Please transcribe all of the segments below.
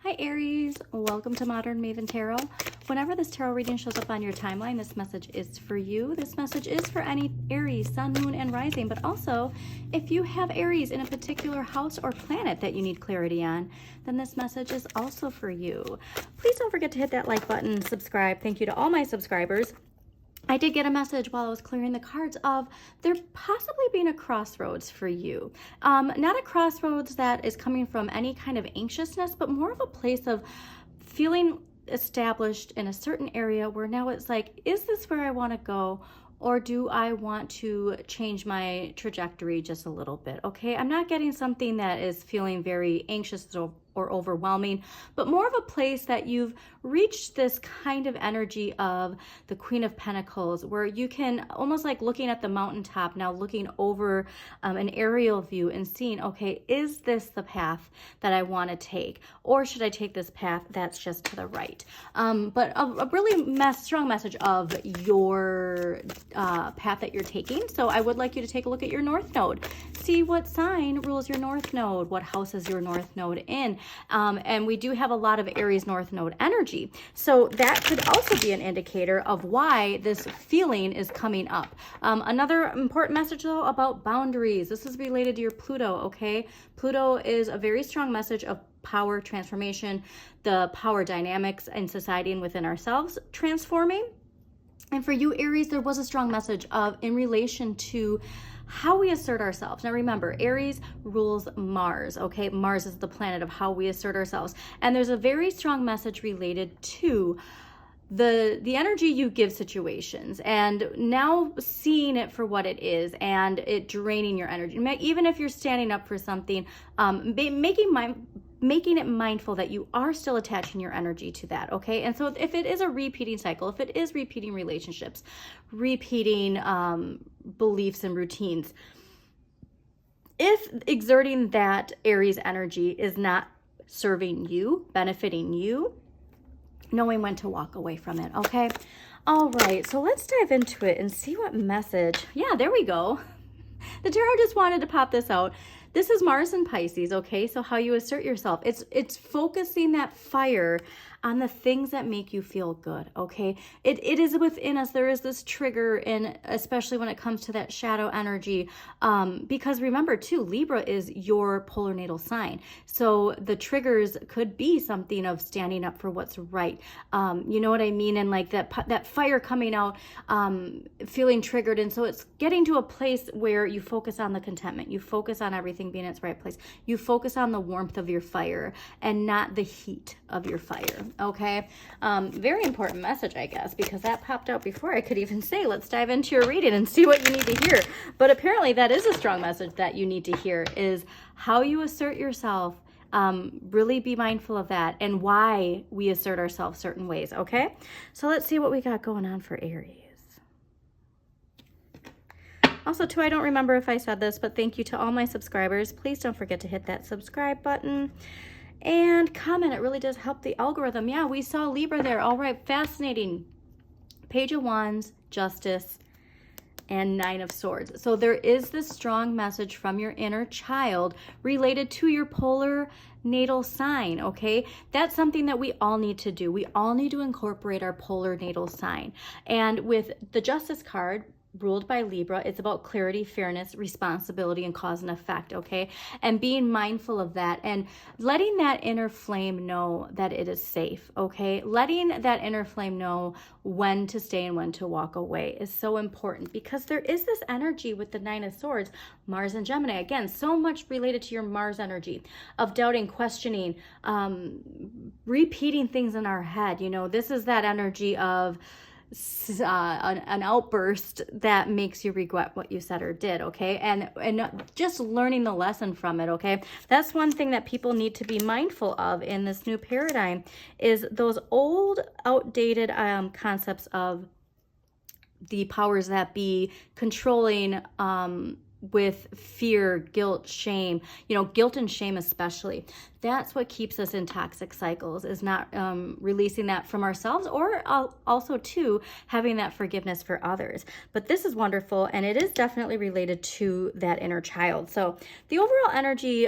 Hi Aries, welcome to Modern Maven Tarot. Whenever this tarot reading shows up on your timeline, this message is for you. This message is for any Aries, Sun, Moon, and Rising, but also if you have Aries in a particular house or planet that you need clarity on, then this message is also for you. Please don't forget to hit that like button, subscribe. Thank you to all my subscribers. I did get a message while I was clearing the cards of there possibly being a crossroads for you. Not a crossroads that is coming from any kind of anxiousness, but more of a place of feeling established in a certain area where now it's like, is this where I want to go? Or do I want to change my trajectory just a little bit? Okay, I'm not getting something that is feeling very anxious or overwhelming, but more of a place that you've reached this kind of energy of the Queen of Pentacles, where you can almost like looking at the mountaintop, now looking over an aerial view and seeing, okay, is this the path that I want to take? Or should I take this path that's just to the right? But a really strong message of your path that you're taking. So I would like you to take a look at your North Node. See what sign rules your North Node, what house is your North Node in. And we do have a lot of Aries North Node energy. So that could also be an indicator of why this feeling is coming up. Another important message though about boundaries. This is related to your Pluto, okay? Pluto is a very strong message of power transformation, the power dynamics in society and within ourselves transforming. And for you, Aries, there was a strong message of in relation to how we assert ourselves. Now remember, Aries rules Mars, okay? Mars is the planet of how we assert ourselves. And there's a very strong message related to the energy you give situations and now seeing it for what it is and it draining your energy. Even if you're standing up for something, making it mindful that you are still attaching your energy to that, okay? And so if it is a repeating cycle, if it is repeating relationships, repeating beliefs and routines, if exerting that Aries energy is not serving you, benefiting you, knowing when to walk away from it, okay? All right, so let's dive into it and see what message. Yeah, there we go. The tarot just wanted to pop this out. This is Mars and Pisces, okay? So how you assert yourself. It's focusing that fire on the things that make you feel good, okay? It is within us. There is this trigger, and especially when it comes to that shadow energy, because remember too, Libra is your polar natal sign. So the triggers could be something of standing up for what's right. You know what I mean? And like that fire coming out, feeling triggered. And so it's getting to a place where you focus on the contentment. You focus on everything being in its right place. You focus on the warmth of your fire and not the heat of your fire. Okay, very important message, I guess, because that popped out before I could even say, let's dive into your reading and see what you need to hear. But apparently that is a strong message that you need to hear, is how you assert yourself. Really be mindful of that and why we assert ourselves certain ways, okay? So let's see what we got going on for Aries. Also, too, I don't remember if I said this, but thank you to all my subscribers. Please don't forget to hit that subscribe button. And comment. It really does help the algorithm. Yeah, we saw Libra there. All right, fascinating. Page of Wands, Justice, and Nine of Swords. So there is this strong message from your inner child related to your polar natal sign, okay? That's something that we all need to do. We all need to incorporate our polar natal sign. And with the Justice card, ruled by Libra, it's about clarity, fairness, responsibility, and cause and effect, okay? And being mindful of that and letting that inner flame know that it is safe, okay? Letting that inner flame know when to stay and when to walk away is so important, because there is this energy with the Nine of Swords, Mars and Gemini. Again, so much related to your Mars energy of doubting, questioning, repeating things in our head. You know, this is that energy of an outburst that makes you regret what you said or did, okay? And just learning the lesson from it, okay? That's one thing that people need to be mindful of in this new paradigm, is those old, outdated concepts of the powers that be controlling with fear, guilt, shame, guilt and shame especially. That's what keeps us in toxic cycles, is not releasing that from ourselves, or also too having that forgiveness for others. But this is wonderful, and it is definitely related to that inner child. So the overall energy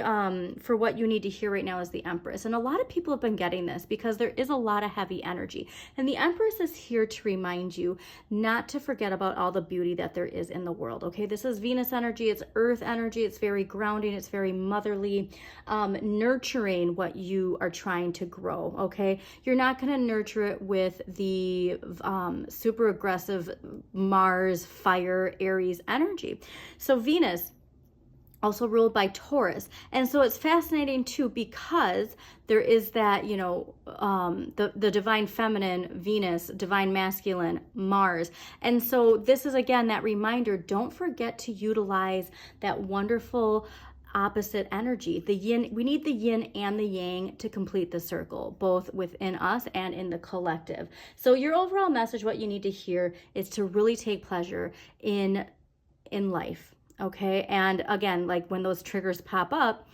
for what you need to hear right now is the Empress. And a lot of people have been getting this because there is a lot of heavy energy. And the Empress is here to remind you not to forget about all the beauty that there is in the world, okay? This is Venus energy, it's earth energy, it's very grounding, it's very motherly, nurturing what you are trying to grow, okay? You're not going to nurture it with the super aggressive Mars, fire, Aries energy. So Venus, also ruled by Taurus. And so it's fascinating too, because there is that, the divine feminine, Venus, divine masculine, Mars. And so this is, again, that reminder, don't forget to utilize that wonderful opposite energy. The yin, we need the yin and the yang to complete the circle, both within us and in the collective. So your overall message, what you need to hear, is to really take pleasure in life. Okay. And again, like when those triggers pop up,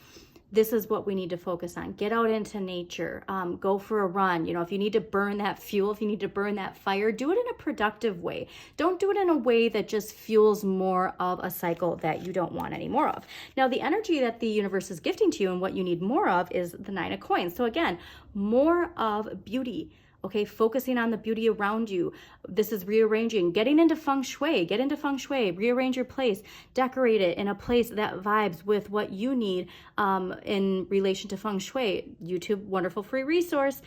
this is what we need to focus on. Get out into nature, go for a run. If you need to burn that fuel, if you need to burn that fire, do it in a productive way. Don't do it in a way that just fuels more of a cycle that you don't want any more of. Now, the energy that the universe is gifting to you and what you need more of is the Nine of Coins. So again, more of beauty. Okay, focusing on the beauty around you. This is rearranging, getting into feng shui. Get into feng shui, rearrange your place, decorate it in a place that vibes with what you need in relation to feng shui. YouTube, wonderful free resource.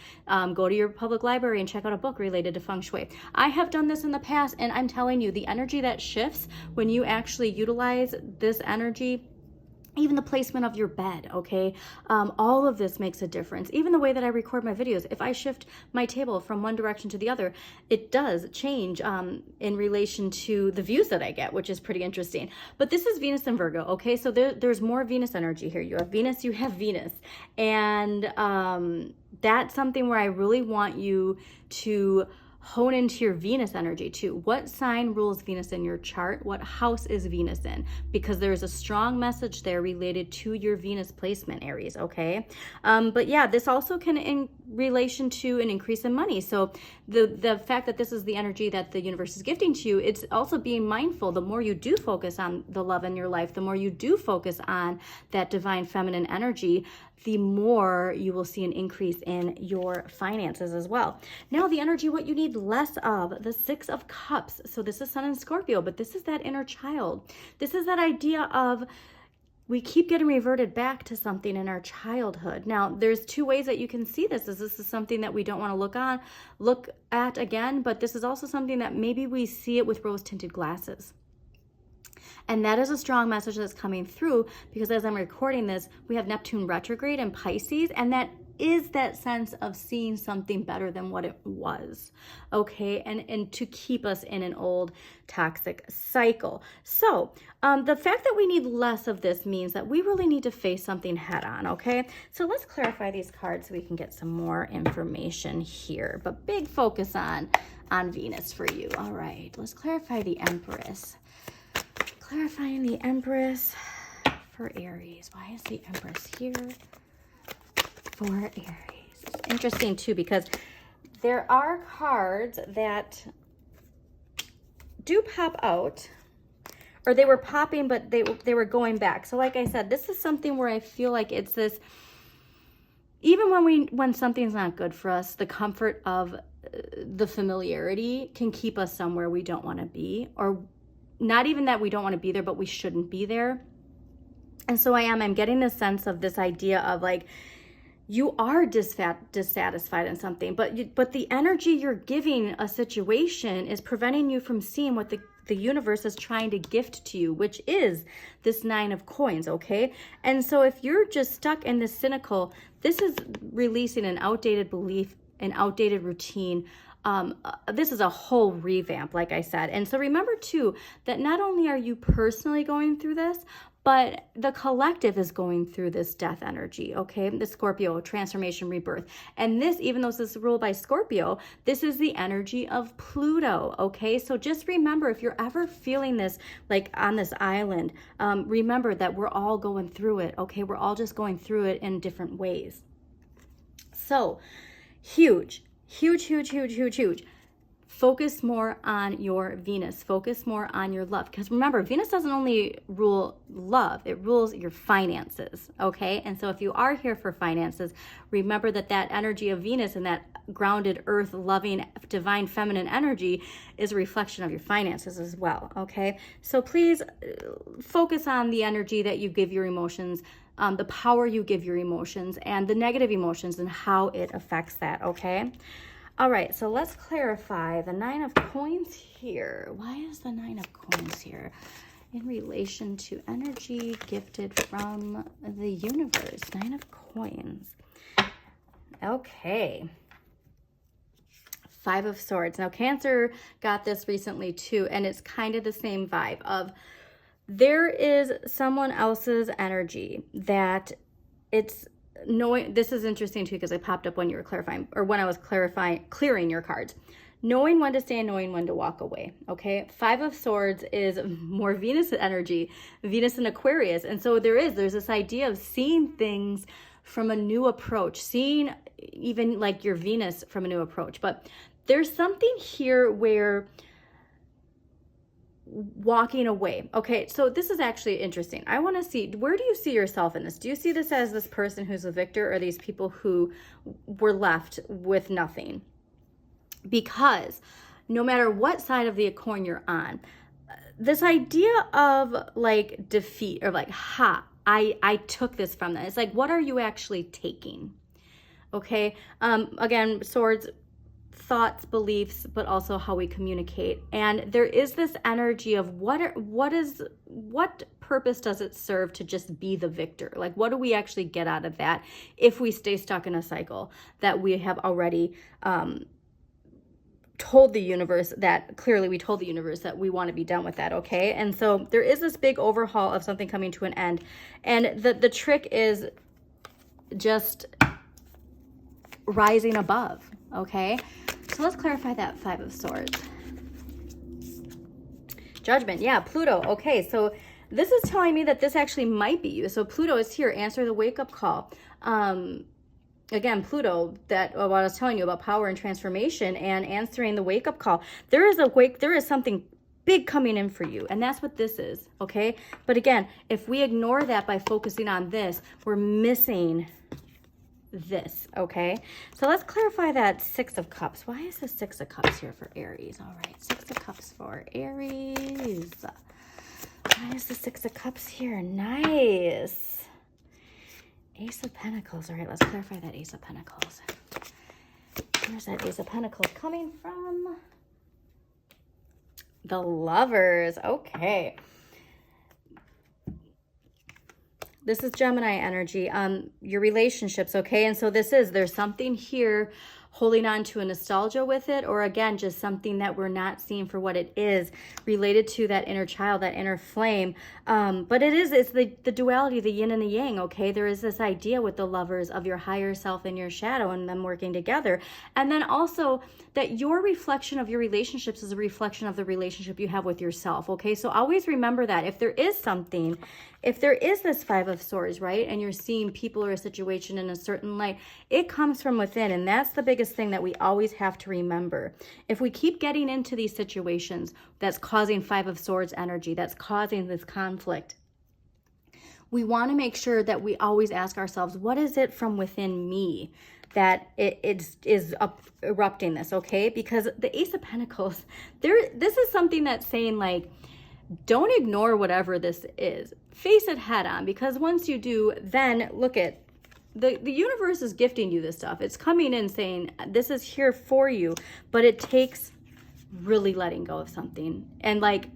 Go to your public library and check out a book related to feng shui. I have done this in the past, and I'm telling you, the energy that shifts when you actually utilize this energy, even the placement of your bed, okay? All of this makes a difference. Even the way that I record my videos, if I shift my table from one direction to the other, it does change in relation to the views that I get, which is pretty interesting. But this is Venus and Virgo, okay? So there's more Venus energy here. You have Venus, you have Venus. And that's something where I really want you to hone into your Venus energy too. What sign rules Venus in your chart? What house is Venus in? Because there's a strong message there related to your Venus placement, Aries, okay? But yeah, this also can in relation to an increase in money. So the fact that this is the energy that the universe is gifting to you, it's also being mindful. The more you do focus on the love in your life, the more you do focus on that divine feminine energy, the more you will see an increase in your finances as well. Now, the energy, what you need less of, the Six of Cups. So this is Sun and Scorpio, but this is that inner child. This is that idea of we keep getting reverted back to something in our childhood. Now, there's two ways that you can see this. This is something that we don't want to look at again, but this is also something that maybe we see it with rose-tinted glasses. And that is a strong message that's coming through, because as I'm recording this, we have Neptune retrograde in Pisces, and that is that sense of seeing something better than what it was, okay? And to keep us in an old toxic cycle. So the fact that we need less of this means that we really need to face something head on, okay? So let's clarify these cards so we can get some more information here. But big focus on Venus for you. All right, let's clarify the Empress. Clarifying the Empress for Aries. Why is the Empress here for Aries? It's interesting too, because there are cards that do pop out, or they were popping, but they were going back. So like I said, this is something where I feel like it's this, even when something's not good for us, the comfort of the familiarity can keep us somewhere we don't want to be, or not even that we don't want to be there, but we shouldn't be there. And so I'm getting this sense of this idea of like, you are dissatisfied in something, but the energy you're giving a situation is preventing you from seeing what the universe is trying to gift to you, which is this Nine of Coins, okay? And so if you're just stuck in this cynical, this is releasing an outdated belief, an outdated routine. This is a whole revamp, like I said. And so remember too, that not only are you personally going through this, but the collective is going through this death energy, okay? The Scorpio, transformation, rebirth. And this, even though this is ruled by Scorpio, this is the energy of Pluto, okay? So just remember, if you're ever feeling this, like on this island, remember that we're all going through it, okay? We're all just going through it in different ways. So huge, huge, huge, huge, huge, huge. Focus more on your Venus. Focus more on your love. Because remember, Venus doesn't only rule love, it rules your finances, okay? And so if you are here for finances, remember that that energy of Venus and that grounded, earth, loving, divine, feminine energy is a reflection of your finances as well, okay? So please focus on the energy that you give your emotions, the power you give your emotions, and the negative emotions and how it affects that, okay? All right, so let's clarify the 9 of coins here. Why is the 9 of coins here in relation to energy gifted from the universe? 9 of coins. Okay. 5 of swords. Now, Cancer got this recently too, and it's kind of the same vibe of there is someone else's energy that it's knowing. This is interesting too because it popped up when you were clarifying, or when I was clearing your cards. Knowing when to stay and knowing when to walk away, okay? 5 of swords is more Venus energy, Venus in Aquarius. And so there's this idea of seeing things from a new approach, seeing even like your Venus from a new approach. But there's something here where walking away. Okay, so this is actually interesting. I want to see, where do you see yourself in this? Do you see this as this person who's a victor, or these people who were left with nothing? Because no matter what side of the coin you're on, this idea of like defeat, or like, I took this from them. It's like, what are you actually taking? Okay, again, swords, thoughts, beliefs, but also how we communicate. And there is this energy of what purpose does it serve to just be the victor? Like, what do we actually get out of that if we stay stuck in a cycle that we have already told the universe that, clearly we told the universe that we want to be done with that, okay? And so there is this big overhaul of something coming to an end. And the trick is just rising above, okay? So let's clarify that 5 of swords. Judgment, yeah, Pluto. Okay, so this is telling me that this actually might be you. So Pluto is here. Answer the wake-up call. Again, Pluto, that what I was telling you about power and transformation and answering the wake-up call. There is something big coming in for you, and that's what this is, okay? But again, if we ignore that by focusing on this, we're missing this, okay? So let's clarify that 6 of cups. Why is the 6 of cups here for Aries? All right, 6 of cups for Aries. Why is the 6 of cups here? Nice. Ace of Pentacles. All right, let's clarify that Ace of Pentacles. Where's that Ace of Pentacles coming from? The Lovers. Okay. This is Gemini energy, your relationships, okay? And so there's something here holding on to a nostalgia with it, or again, just something that we're not seeing for what it is, related to that inner child, that inner flame. But it's the duality, the yin and the yang, okay? There is this idea with the Lovers of your higher self and your shadow and them working together. And then also that your reflection of your relationships is a reflection of the relationship you have with yourself, okay? So always remember that if there is this 5 of swords, right, and you're seeing people or a situation in a certain light, it comes from within. And that's the biggest thing that we always have to remember. If we keep getting into these situations that's causing 5 of swords energy, that's causing this conflict, we want to make sure that we always ask ourselves, what is it from within me that is erupting this, okay? Because the Ace of Pentacles, this is something that's saying, like, don't ignore whatever this is. Face it head on, because once you do, then look at the universe is gifting you this stuff. It's coming in saying, this is here for you, but it takes really letting go of something. And like,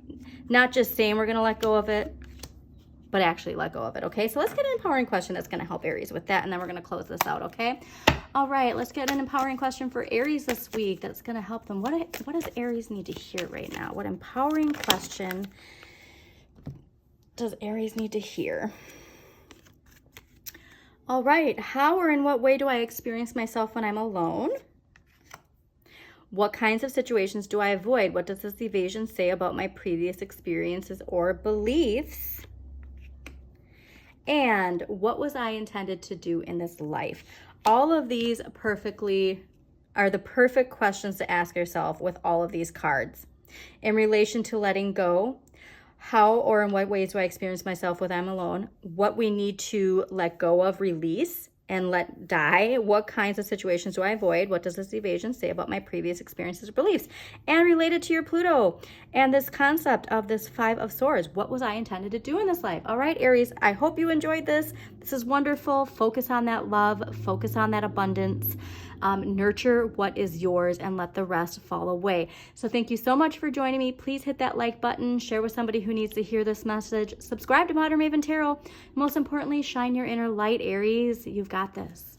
not just saying we're going to let go of it, but actually let go of it, okay? So let's get an empowering question that's going to help Aries with that, and then we're going to close this out, okay? All right, let's get an empowering question for Aries this week that's going to help them. What does Aries need to hear right now? What empowering question does Aries need to hear? All right, how or in what way do I experience myself when I'm alone? What kinds of situations do I avoid? What does this evasion say about my previous experiences or beliefs? And what was I intended to do in this life? All of these are the perfect questions to ask yourself with all of these cards. In relation to letting go, how or in what ways do I experience myself when I'm alone? What we need to let go of, release, and let die. What kinds of situations do I avoid? What does this evasion say about my previous experiences or beliefs? And related to your Pluto and this concept of this Five of Swords, what was I intended to do in this life? All right, Aries, I hope you enjoyed this. This is wonderful. Focus on that love, focus on that abundance. Nurture what is yours and let the rest fall away. So thank you so much for joining me. Please hit that like button, share with somebody who needs to hear this message, subscribe to Modern Maven Tarot. Most importantly, shine your inner light, Aries. You've got this.